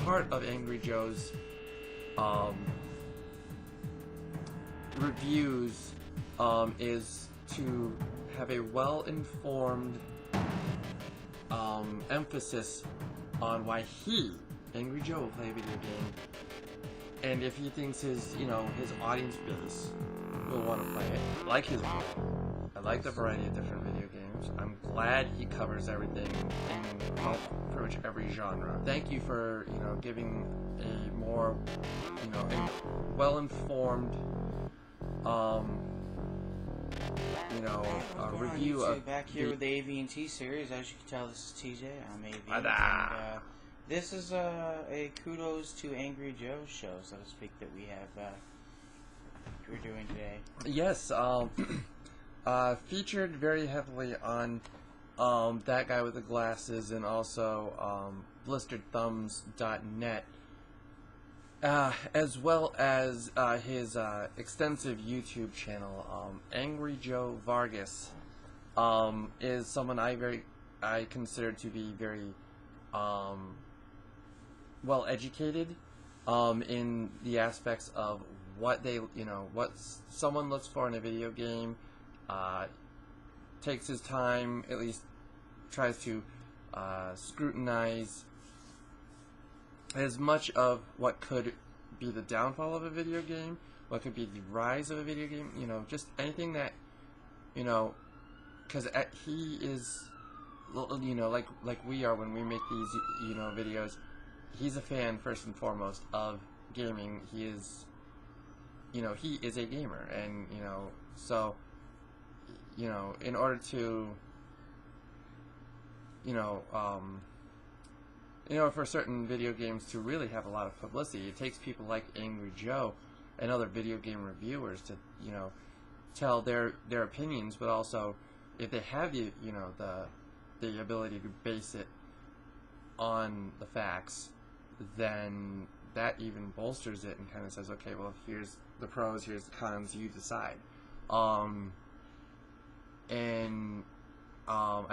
part of Agnry Joe's reviews is to have a well-informed emphasis on why Agnry Joe, will play a video game, and if he thinks his audience base will want to play it, like his video. I like the variety of different video games. I'm glad he covers everything in pretty much every genre. Thank you for giving a more well-informed review of back here with the AV&T series. As you can tell, this is TJ. I'm AV. And, this is a kudos to Agnry Joe show, so to speak, that we have we're doing today. Yes, featured very heavily on that guy with the glasses, and also blisteredthumbs.net, as well as his extensive YouTube channel. Agnry Joe Vargas is someone I consider to be very well educated in the aspects of what what someone looks for in a video game. Takes his time, at least tries to scrutinize as much of what could be the downfall of a video game, what could be the rise of a video game, just anything that, because he is, like we are when we make these, videos. He's a fan first and foremost of gaming. He is, he is a gamer, and so, in order to, for certain video games to really have a lot of publicity, it takes people like Agnry Joe and other video game reviewers to, tell their opinions, but also if they have the ability to base it on the facts, then that even bolsters it and kind of says, okay, well, here's the pros, here's the cons, you decide. I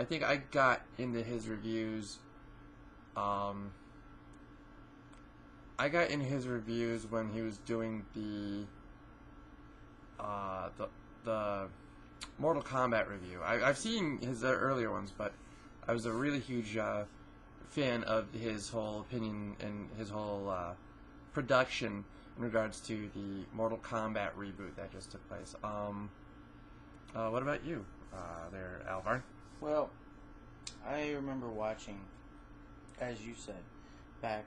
think I got into his reviews. When he was doing the Mortal Kombat review. I've seen his earlier ones, but I was a really huge fan of his whole opinion and his whole production in regards to the Mortal Kombat reboot that just took place. What about you, there, Alvar? Well, I remember watching, as you said, back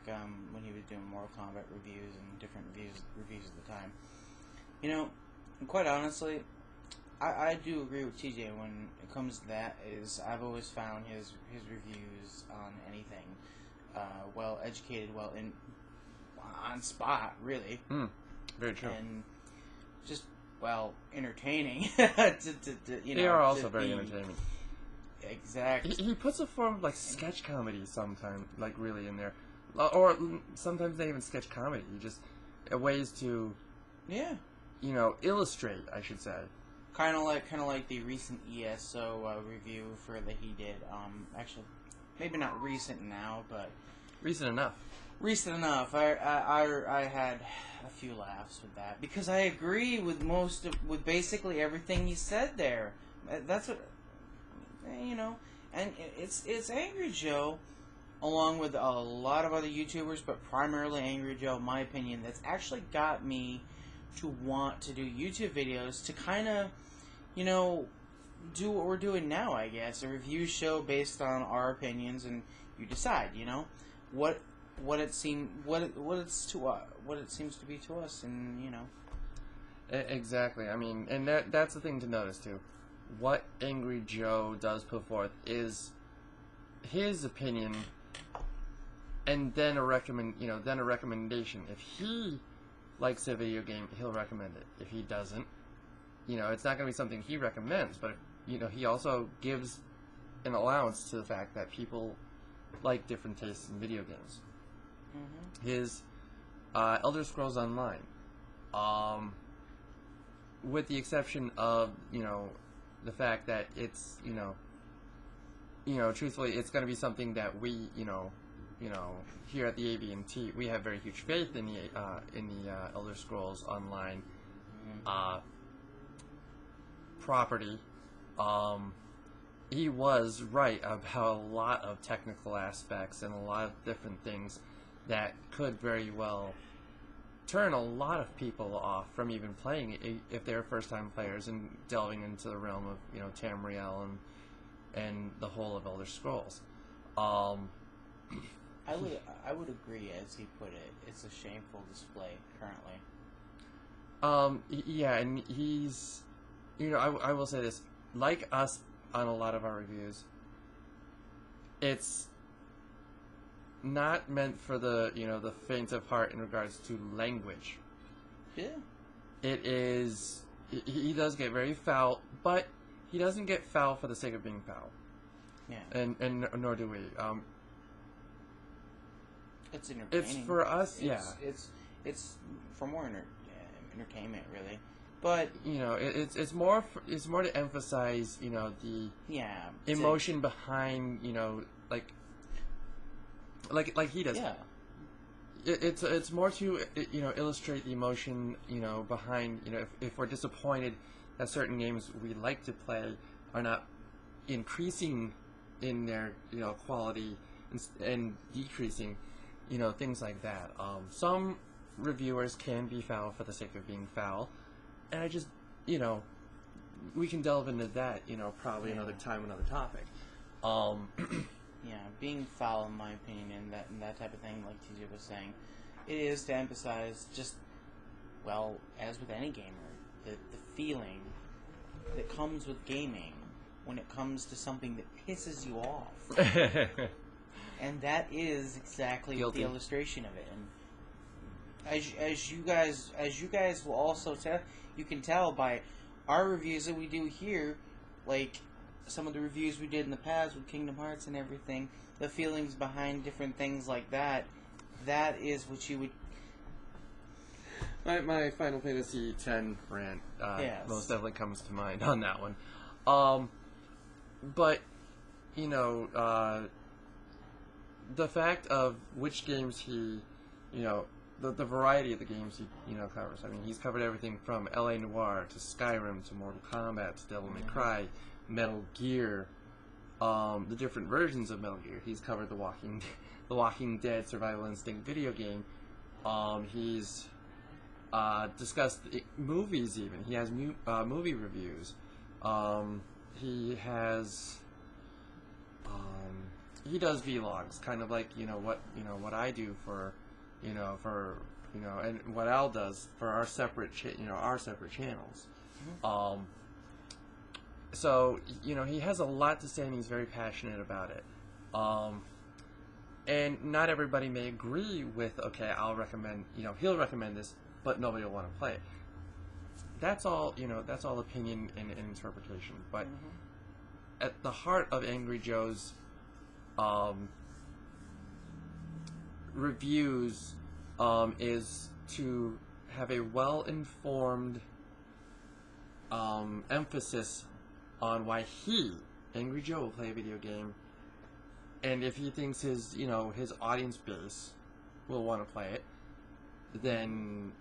when he was doing Mortal Kombat reviews and different reviews at the time. And quite honestly, I do agree with TJ when it comes to that. I've always found his reviews on anything well educated, on spot, really. Very true. And just entertaining. They are also very entertaining. Exactly. He puts a form of sketch comedy sometimes, really in there, or sometimes not even sketch comedy. He just ways to illustrate, I should say. Kind of like the recent ESO review that he did. Actually, maybe not recent now, but recent enough. Recent enough. I had a few laughs with that because I agree with with basically everything he said there. That's what and it's Agnry Joe, along with a lot of other YouTubers, but primarily Agnry Joe, in my opinion, that's actually got me to want to do YouTube videos to kind of, do what we're doing now, I guess. A review show based on our opinions, and you decide, what it seems to be to us, and Exactly. I mean, and that's the thing to notice too. What Agnry Joe does put forth is his opinion, and then a recommendation. If he likes a video game, he'll recommend it. If he doesn't, it's not going to be something he recommends. But he also gives an allowance to the fact that people like different tastes in video games. Mm-hmm. His Elder Scrolls Online, with the exception of the fact that it's truthfully, it's going to be something that we here at the AV&T, we have very huge faith in the Elder Scrolls Online property. He was right about a lot of technical aspects and a lot of different things that could very well turn a lot of people off from even playing it if they're first-time players and delving into the realm of Tamriel and the whole of Elder Scrolls. I would agree, as he put it. It's a shameful display currently. Yeah, and he's, I will say this, like us on a lot of our reviews, it's not meant for the faint of heart in regards to language. Yeah. It is. He does get very foul, but he doesn't get foul for the sake of being foul. Yeah. And nor do we. It's entertaining. It's for us. It's for more entertainment, really. But it's more to emphasize the emotion behind like he does. Yeah. It's more to illustrate the emotion behind if we're disappointed that certain games we like to play are not increasing in their quality and decreasing things like that. Some reviewers can be foul for the sake of being foul, and I just we can delve into that probably another time, another topic. Yeah, being foul, in my opinion, and that type of thing, like TJ was saying, it is to emphasize just, well, as with any gamer, the feeling that comes with gaming when it comes to something that pisses you off. And that is exactly Guilty. the illustration of it. And as you guys will also tell, you can tell by our reviews that we do here, like some of the reviews we did in the past with Kingdom Hearts and everything, the feelings behind different things like that, that is what you would... My Final Fantasy X rant Yes. most definitely comes to mind on that one. But, the fact of which games he, the variety of the games he, covers. I mean, he's covered everything from L.A. Noire to Skyrim to Mortal Kombat to Devil May Cry, Metal Gear, the different versions of Metal Gear. He's covered the Walking Dead Survival Instinct video game. He's discussed movies even. He has movie reviews. He has... he does vlogs, kind of like what I do for and what Al does for our separate channels. Mm-hmm. So he has a lot to say and he's very passionate about it. And not everybody may agree with I'll recommend he'll recommend this, but nobody will want to play it. That's all that's all opinion and interpretation. But at the heart of Agnry Joe's reviews is to have a well-informed emphasis on why Agnry Joe, will play a video game, and if he thinks his audience base will want to play it, then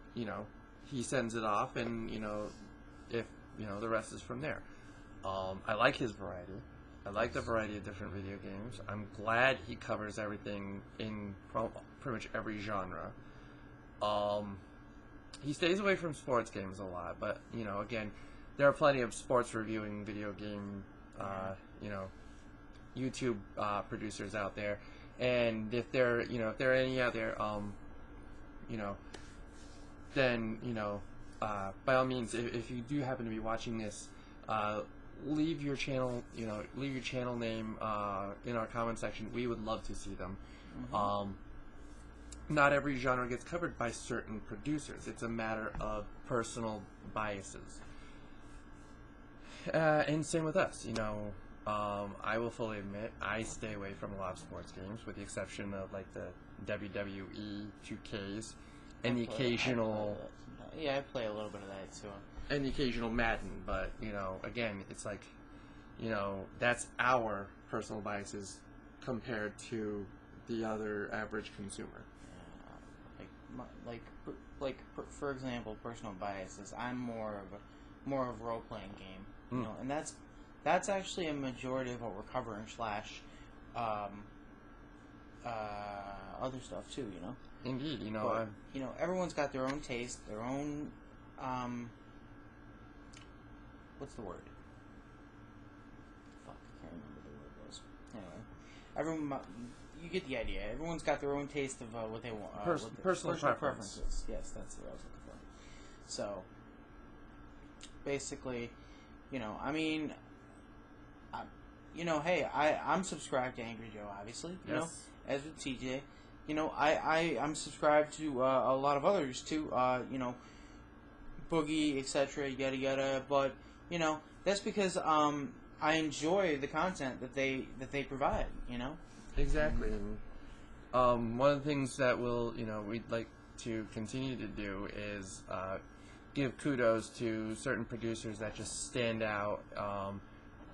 he sends it off, and if the rest is from there. I like his variety. I like the variety of different video games. I'm glad he covers everything in pretty much every genre. He stays away from sports games a lot, but again, there are plenty of sports reviewing video game YouTube producers out there, and if there are any out there, then by all means, if you do happen to be watching this, leave your channel name in our comment section. We would love to see them. Not every genre gets covered by certain producers. It's a matter of personal biases. And same with us. I will fully admit I stay away from a lot of sports games, with the exception of like the WWE 2Ks and the occasional. I play a little bit of that too. And the occasional Madden, but again, it's like, that's our personal biases compared to the other average consumer. For example, personal biases. I'm more of a role playing game, you know, and that's actually a majority of what we're covering slash other stuff too, you know. Indeed, you know. But, you know, everyone's got their own taste, their own what's the word? Fuck, I can't remember the word was. Anyway, you get the idea. Everyone's got their own taste of what they want. Personal preferences. Yes, that's what I was looking for. So, basically, you know, I mean, you know, hey, I'm subscribed to Agnry Joe, obviously. You know, as with TJ. You know, I'm subscribed to a lot of others too. You know, Boogie, etc. Yada yada. But you know, that's because I enjoy the content that they provide. You know. Exactly. And one of the things that we'd like to continue to do is give kudos to certain producers that just stand out,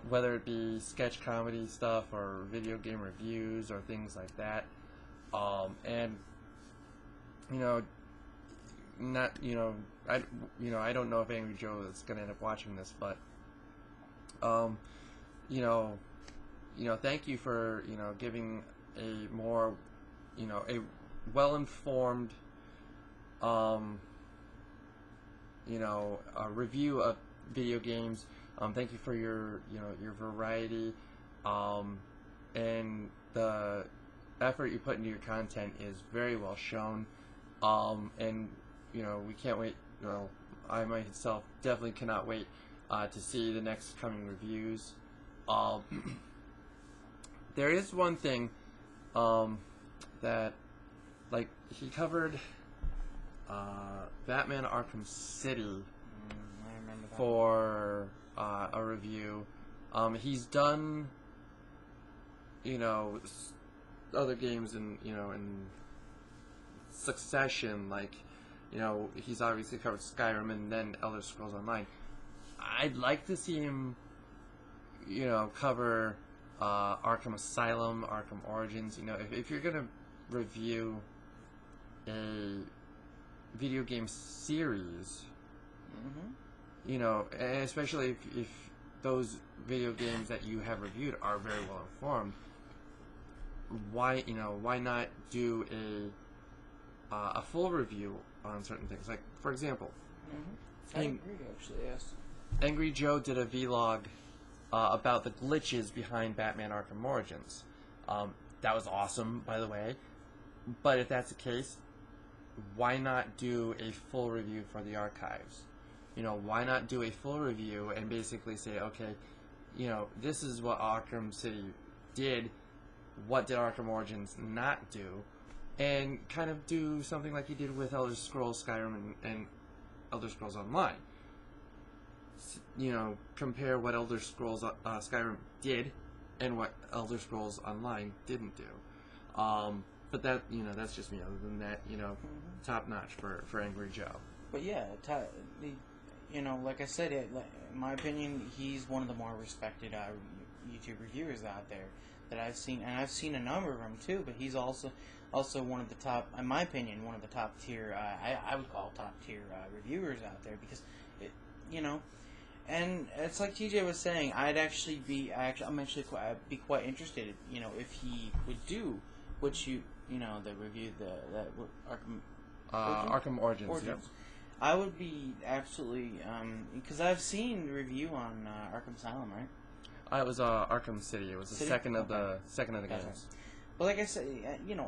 whether it be sketch comedy stuff or video game reviews or things like that. And I don't know if Agnry Joe is going to end up watching this, but thank you for giving a more a well-informed a review of video games. Thank you for your variety, and the effort you put into your content is very well shown, and we can't wait. I myself definitely cannot wait to see the next coming reviews. There is one thing that, like, he covered Batman Arkham City for a review. He's done other games in succession, like he's obviously covered Skyrim and then Elder Scrolls Online. I'd like to see him cover Arkham Asylum, Arkham Origins. If you're gonna review a video game series, and especially if those video games that you have reviewed are very well informed, why not do a full review on certain things? Like, for example, I agree, actually, yes. Agnry Joe did a vlog about the glitches behind Batman Arkham Origins. That was awesome, by the way. But if that's the case, why not do a full review for the archives? Why not do a full review and basically say, okay, this is what Arkham City did, what did Arkham Origins not do, and kind of do something like he did with Elder Scrolls Skyrim and Elder Scrolls Online. Compare what Elder Scrolls Skyrim did and what Elder Scrolls Online didn't do. But that, that's just me. Other than that, top notch for Agnry Joe. But yeah, like I said, in my opinion, he's one of the more respected YouTube reviewers out there that I've seen, and I've seen a number of them too. But he's also one of the top, in my opinion, one of the top tier. I would call top tier reviewers out there, because and it's like TJ was saying. I'm actually be quite interested. If he would do the review Arkham Origins. Yep. I would be absolutely because I've seen the review on Arkham Asylum, right? It was Arkham City. It was the second of the games. But like I said,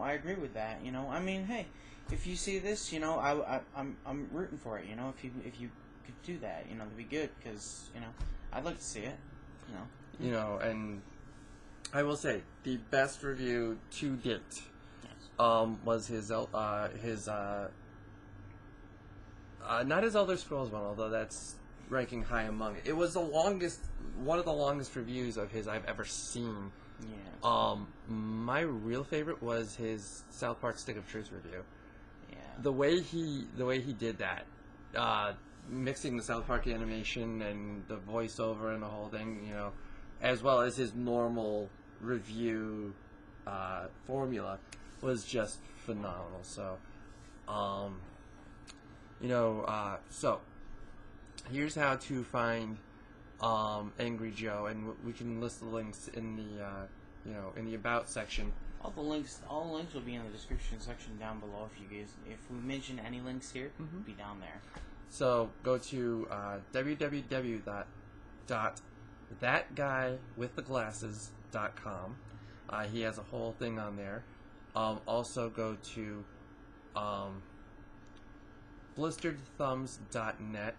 I agree with that. I mean, hey, if you see this, I'm rooting for it. If you could do that, that'd be good, because I'd like to see it. And I will say the best review to date was his not his Elder Scrolls one, although that's ranking high among it. It was one of the longest reviews of his I've ever seen. Yeah. My real favorite was his South Park Stick of Truth review. Yeah. The way he did that, mixing the South Park animation and the voiceover and the whole thing, as well as his normal review formula was just phenomenal. So, so here's how to find Agnry Joe, and we can list the links in the in the about section. All the links will be in the description section down below. If we mention any links here, it'll be down there. So go to www.thatguywiththeglasses.com. He has a whole thing on there. Also go to blisteredthumbs.net,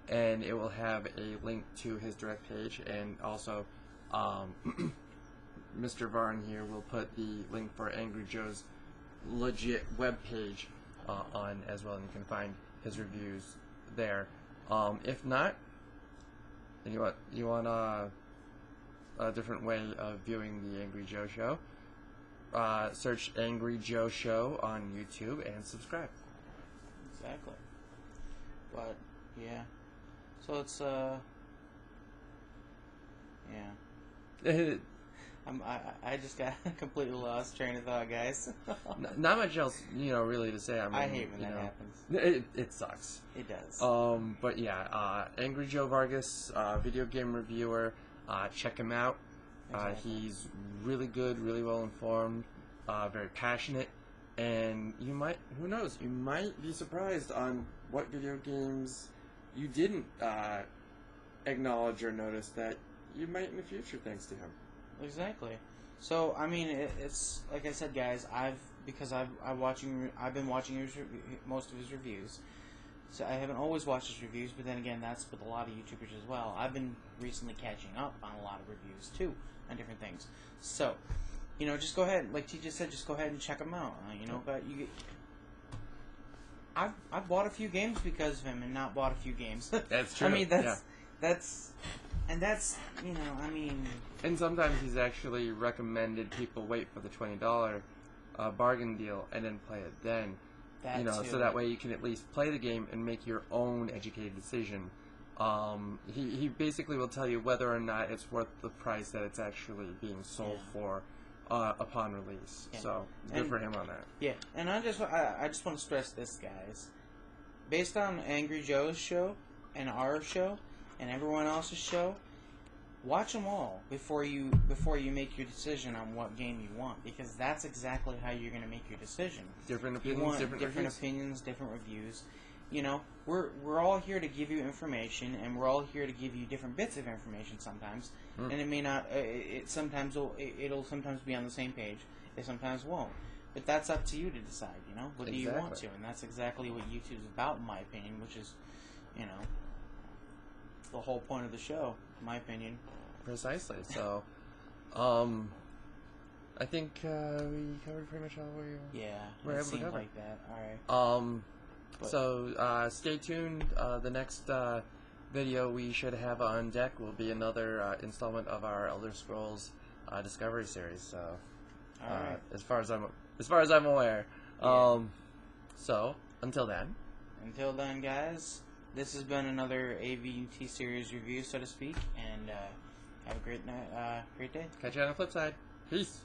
and it will have a link to his direct page, and also Mr. Varn here will put the link for Agnry Joe's legit web page on as well, and you can find his reviews there. If not, and you want a different way of viewing the Agnry Joe show, search Agnry Joe Show on YouTube and subscribe. Exactly. But yeah, so it's yeah. I just got completely lost train of thought, guys. Not much else, really to say. I mean, I hate when that happens. It sucks. It does. But yeah, Agnry Joe Vargas, video game reviewer. Check him out. Exactly. He's really good, really well informed, very passionate, and who knows, you might be surprised on what video games you didn't acknowledge or notice that you might in the future, thanks to him. Exactly. So I mean, it's like I said, guys. I've been watching most of his reviews. So I haven't always watched his reviews, but then again, that's with a lot of YouTubers as well. I've been recently catching up on a lot of reviews too, on different things. So, just go ahead, like T just said, just go ahead and check him out. But I've bought a few games because of him, and not bought a few games. That's true. I mean, that's. And sometimes he's actually recommended people wait for the $20 bargain deal and then play it then. So that way you can at least play the game and make your own educated decision. He basically will tell you whether or not it's worth the price that it's actually being sold for upon release. Yeah. So good for him on that. Yeah, and I just want to stress this, guys. Based on Agnry Joe's show and our show and everyone else's show, watch them all before you make your decision on what game you want, because that's exactly how you're going to make your decision. Different opinions, different reviews. We're all here to give you information, and we're all here to give you different bits of information sometimes, and it may not. It'll sometimes be on the same page. It sometimes won't. But that's up to you to decide. What do you want to, and that's exactly what YouTube's about, in my opinion. Which is, the whole point of the show, in my opinion. Precisely. So, I think we covered pretty much all we're able to cover. Like that. All right. So stay tuned. The next video we should have on deck will be another installment of our Elder Scrolls Discovery series. So, right. as far as I'm aware. Yeah. So until then. Until then, guys. This has been another AV&T series review, so to speak, and have a great night, great day. Catch you on the flip side. Peace.